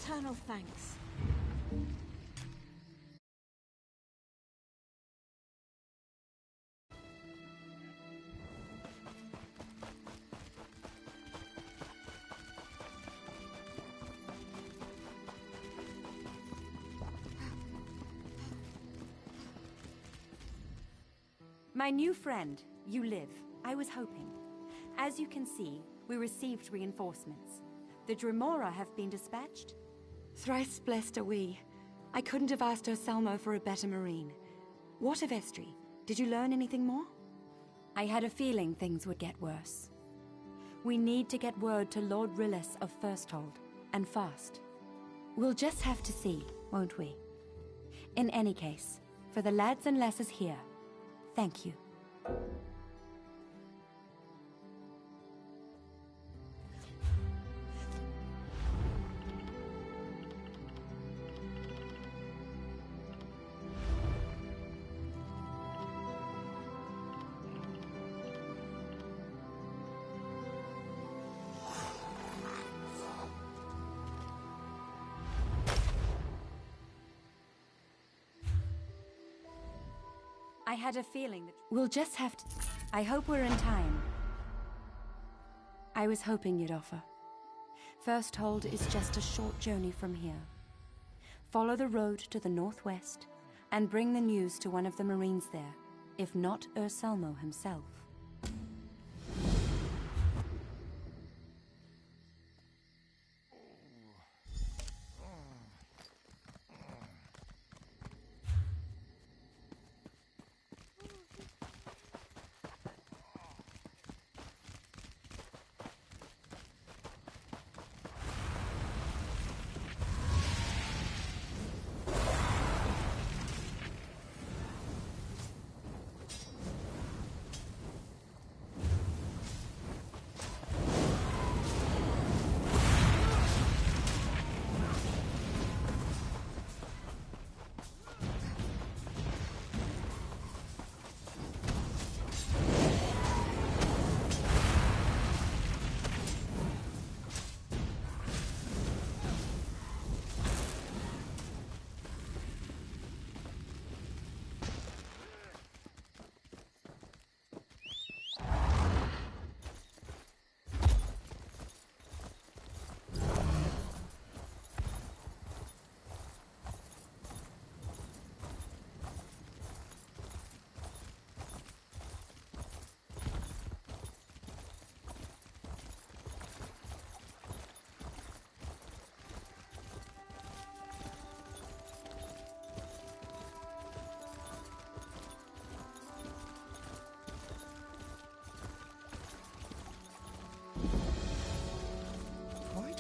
eternal thanks. My new friend, you live. I was hoping. As you can see, we received reinforcements. The Dremora have been dispatched. Thrice blessed are we. I couldn't have asked Urselmo for a better marine. What of Estri? Did you learn anything more? I had a feeling things would get worse. We need to get word to Lord Rillis of Firsthold, and fast. We'll just have to see, won't we? In any case, for the lads and lasses here, thank you. I had a feeling that we'll just have to... I hope we're in time. I was hoping you'd offer. Firsthold is just a short journey from here. Follow the road to the northwest and bring the news to one of the Marines there, if not Urselmo himself.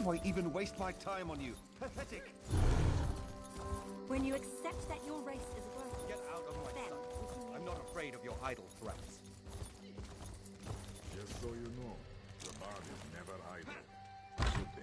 Why even waste my time on you? Pathetic! When you accept that your race is worth... Get out of my sight. I'm not afraid of your idle threats. Just so you know, the bard is never idle. Good day.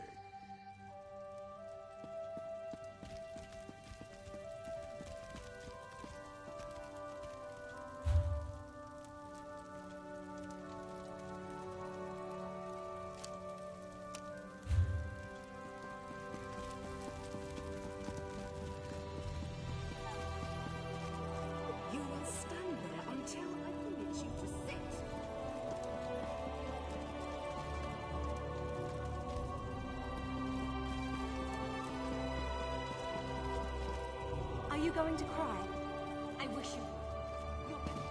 You will stand there until I permit you to sit. Are you going to cry? I wish you would. You're pathetic.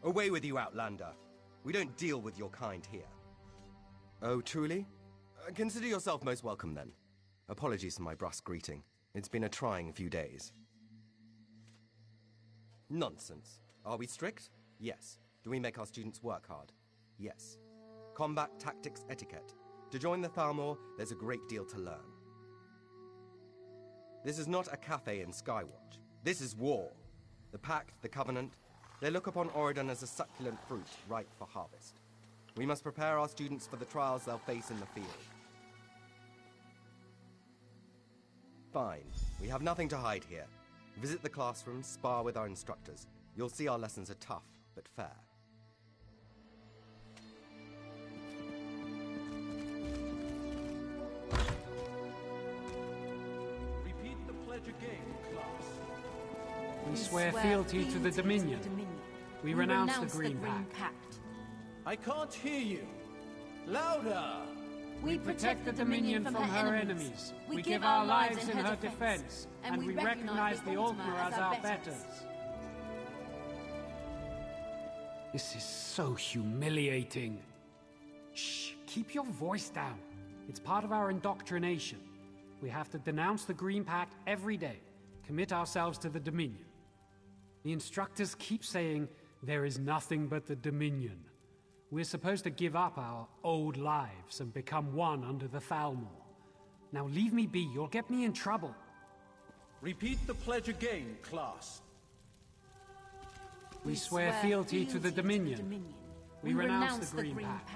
Away with you, Outlander. We don't deal with your kind here. Oh, truly? Consider yourself most welcome, then. Apologies for my brusque greeting. It's been a trying few days. Nonsense. Are we strict? Yes. Do we make our students work hard? Yes. Combat tactics etiquette. To join the Thalmor, there's a great deal to learn. This is not a cafe in Skywatch. This is war. The Pact, the Covenant, they look upon Auridon as a succulent fruit ripe for harvest. We must prepare our students for the trials they'll face in the field. Fine. We have nothing to hide here. Visit the classroom, spar with our instructors. You'll see our lessons are tough, but fair. Repeat the pledge again, class. We swear fealty to the Dominion. We renounce the Green Pact. I can't hear you. Louder! We protect the Dominion from her enemies. We give our lives in her defense. And we recognize the Altmer as our betters. This is so humiliating. Shh, keep your voice down. It's part of our indoctrination. We have to denounce the Green Pact every day, commit ourselves to the Dominion. The instructors keep saying, there is nothing but the Dominion. We're supposed to give up our old lives and become one under the Thalmor. Now leave me be, you'll get me in trouble. Repeat the pledge again, class. We swear fealty to the Dominion. We renounce the Green Pact.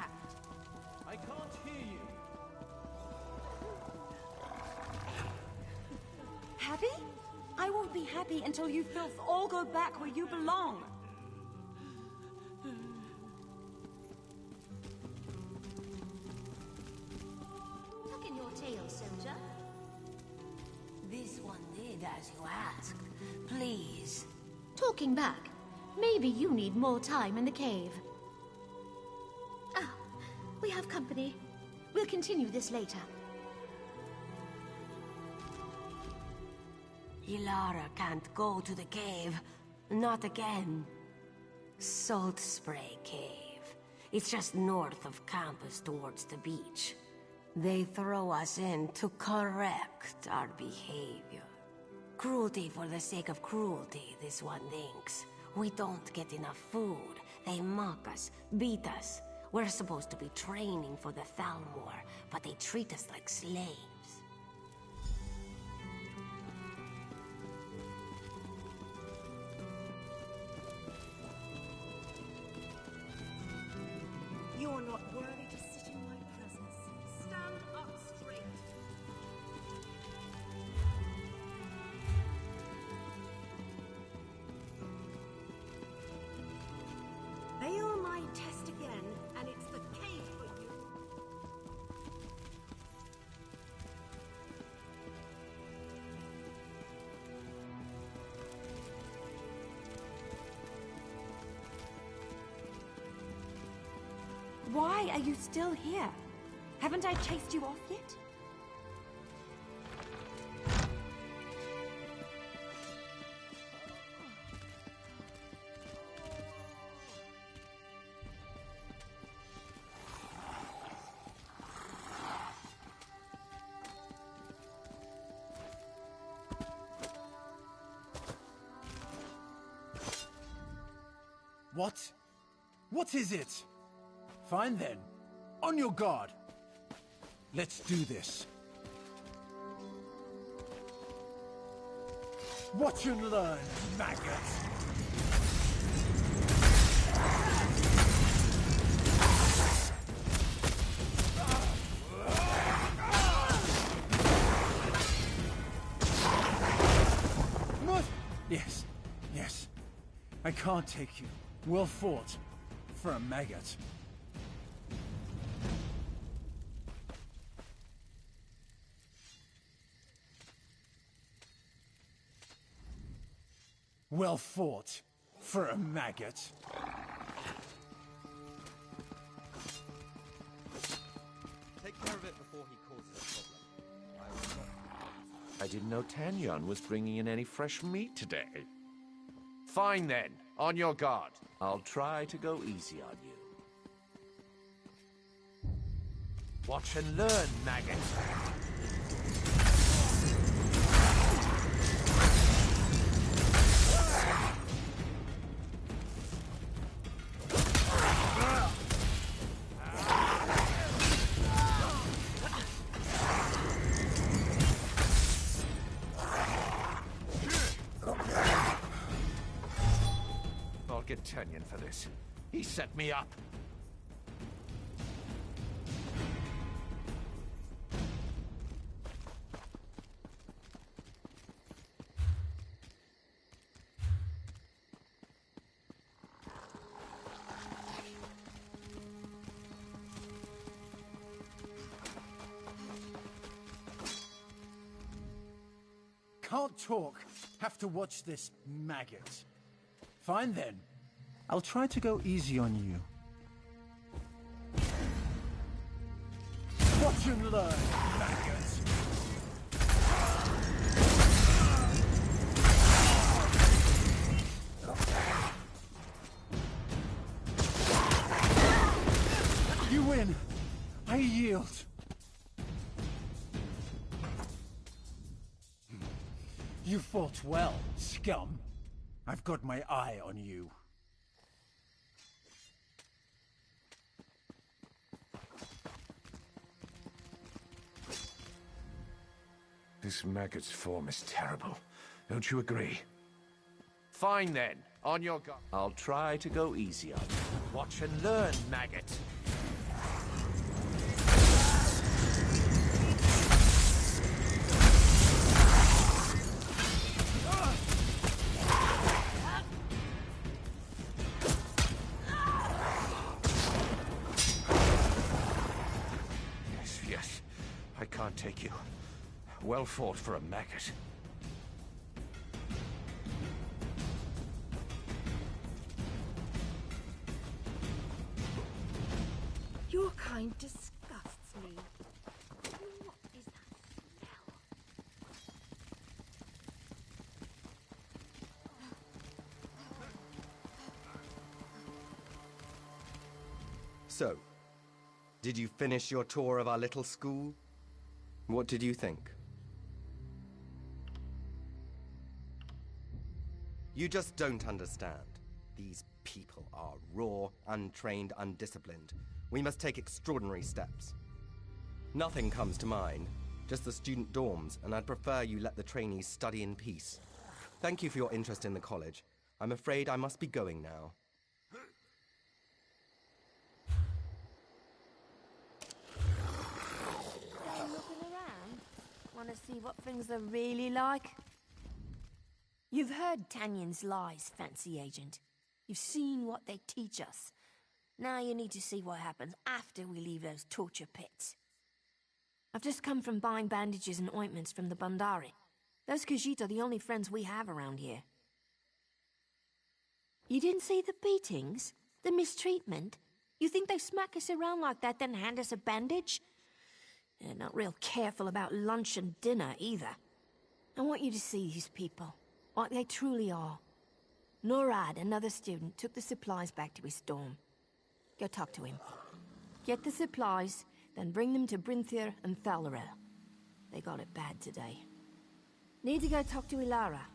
I can't hear you. Happy? I won't be happy until you filth all go back where you belong. Tuck in your tail, soldier. This one did as you asked. Please. Talking back, maybe you need more time in the cave. Ah, we have company. We'll continue this later. Ilara can't go to the cave. Not again. Salt Spray Cave. It's just north of campus towards the beach. They throw us in to correct our behavior. Cruelty for the sake of cruelty, this one thinks. We don't get enough food. They mock us, beat us. We're supposed to be training for the Thalmor, but they treat us like slaves. You're not worthy to sit in my presence. Stand up straight. Fail my test again, and it's the cave for you. Why are you still here? Haven't I chased you off yet? What? What is it? Fine then. On your guard. Let's do this. Watch and learn, maggots. Yes, yes. I can't take you. Well fought. For a maggot. Well fought. For a maggot. Take care of it before he causes a problem. I didn't know Tanyan was bringing in any fresh meat today. Fine then. On your guard. I'll try to go easy on you. Watch and learn, maggot. get Tenyon for this. He set me up. Can't talk. Have to watch this maggot. Fine then. I'll try to go easy on you. Watch and learn, maggot. You win. I yield. You fought well, scum. I've got my eye on you. This maggot's form is terrible. Don't you agree? Fine then. On your guard. I'll try to go easy on you. Watch and learn, maggot. Yes. I can't take you. Well fought for a maggot. Your kind disgusts me. What is that smell? So, did you finish your tour of our little school? What did you think? You just don't understand. These people are raw, untrained, undisciplined. We must take extraordinary steps. Nothing comes to mind, just the student dorms, and I'd prefer you let the trainees study in peace. Thank you for your interest in the college. I'm afraid I must be going now. Are you looking around? Want to see what things are really like? You've heard Tanyon's lies, fancy agent. You've seen what they teach us. Now you need to see what happens after we leave those torture pits. I've just come from buying bandages and ointments from the Bandari. Those Khajiit are the only friends we have around here. You didn't see the beatings? The mistreatment? You think they smack us around like that, then hand us a bandage? They're not real careful about lunch and dinner, either. I want you to see these people. What they truly are. Norad, another student, took the supplies back to his dorm. Go talk to him. Get the supplies, then bring them to Brinthir and Thal'Arel. They got it bad today. Need to go talk to Ilara.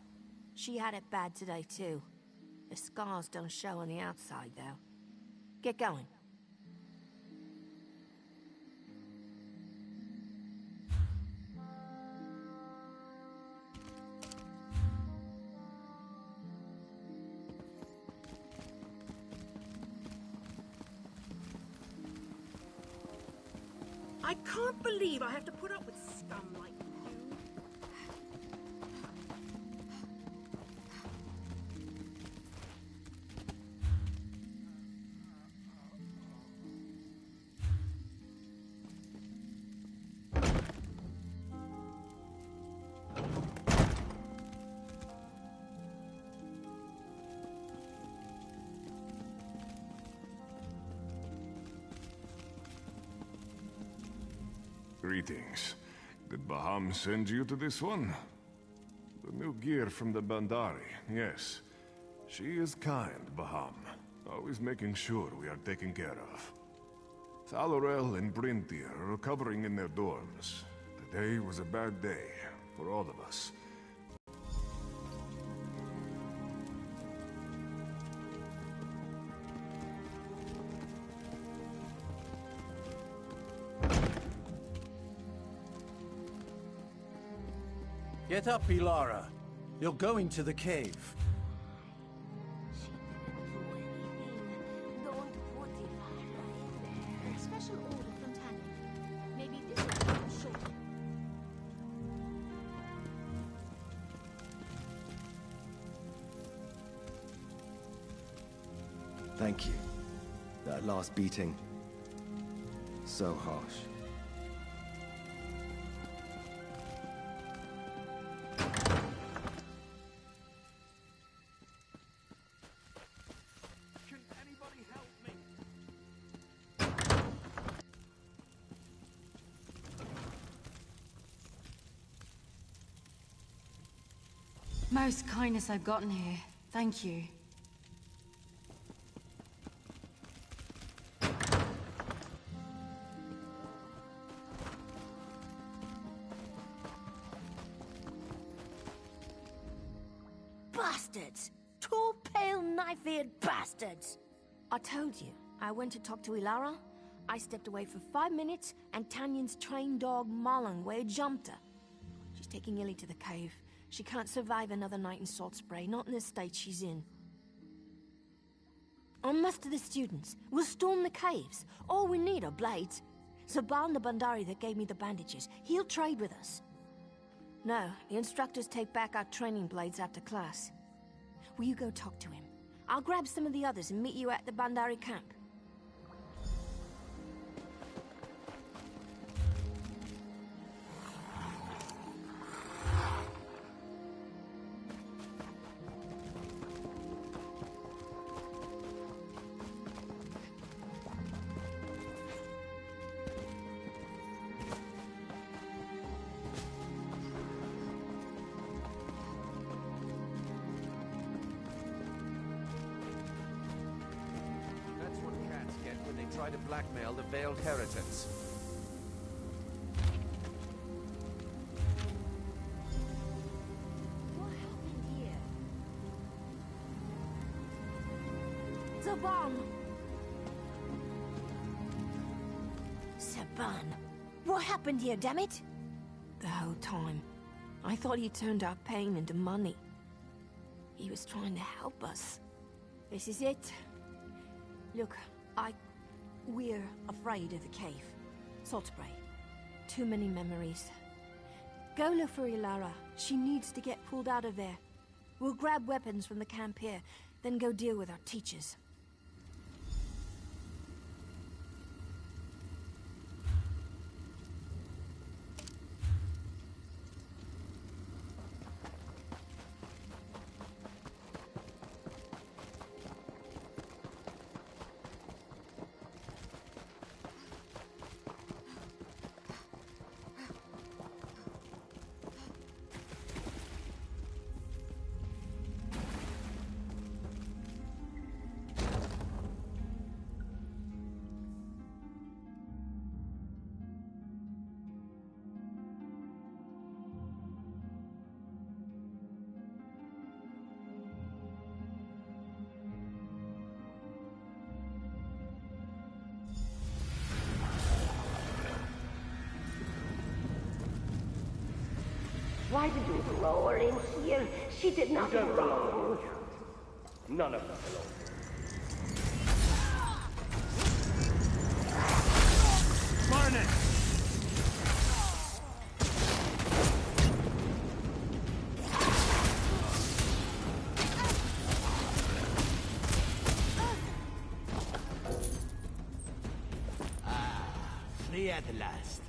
She had it bad today, too. The scars don't show on the outside, though. Get going. I can't believe I have to put up with scum like you. Greetings. Did Baham send you to this one? The new gear from the Bandari, yes. She is kind, Baham. Always making sure we are taken care of. Thal'Arel and Brinthir are recovering in their dorms. Today was a bad day for all of us. Get up, Ilara. You're going to the cave. She never Thank you. That last beating. So harsh. Can anybody help me? Most kindness I've gotten here. Thank you. Bastards! Two pale, knife-eared bastards! I told you, I went to talk to Ilara. I stepped away for 5 minutes, and Tanyan's trained dog, Mullen, jumped her. She's taking Illy to the cave. She can't survive another night in Salt Spray, not in the state she's in. I'll muster the students. We'll storm the caves. All we need are blades. Zaban the Bandari that gave me the bandages, he'll trade with us. No, the instructors take back our training blades after class. Will you go talk to him? I'll grab some of the others and meet you at the Bandari camp. Try to blackmail the Veiled Heretics. What happened here? Zaban! Zaban! What happened here, damn it? The whole time, I thought he turned our pain into money. He was trying to help us. This is it. Look, we're afraid of the cave. Salt Spray. Too many memories. Go look for Ilara. She needs to get pulled out of there. We'll grab weapons from the camp here, then go deal with our teachers. Why did you throw her in here? She did nothing wrong. None of us belong. Marnet! Free at last.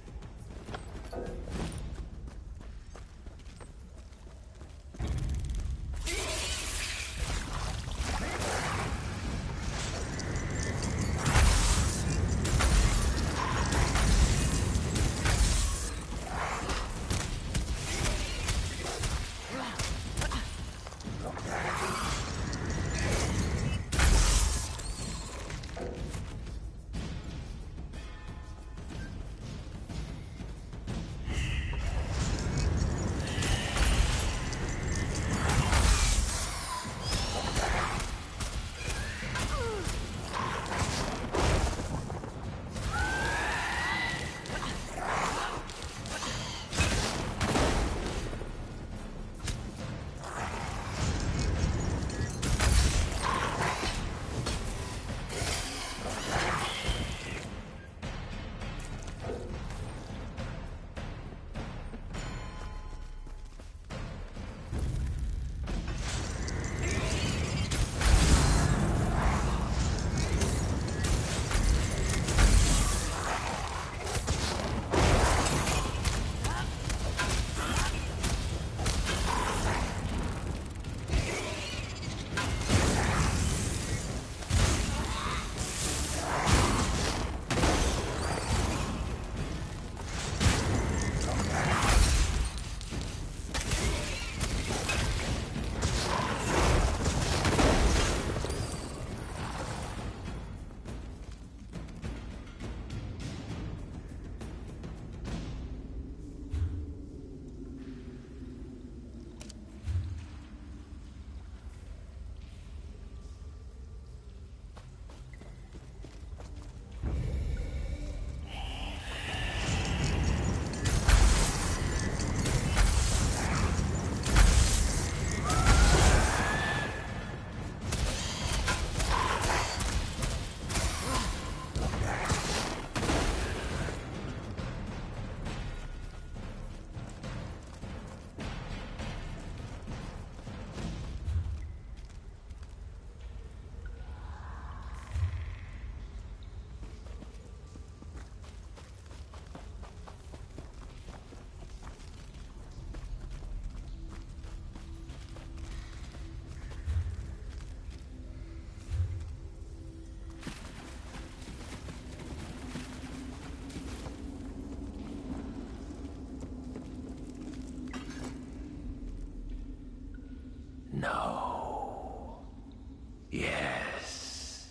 Yes.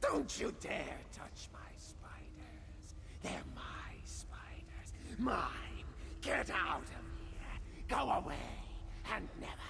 Don't you dare touch my spiders. They're my spiders. Mine. Get out of here. Go away and never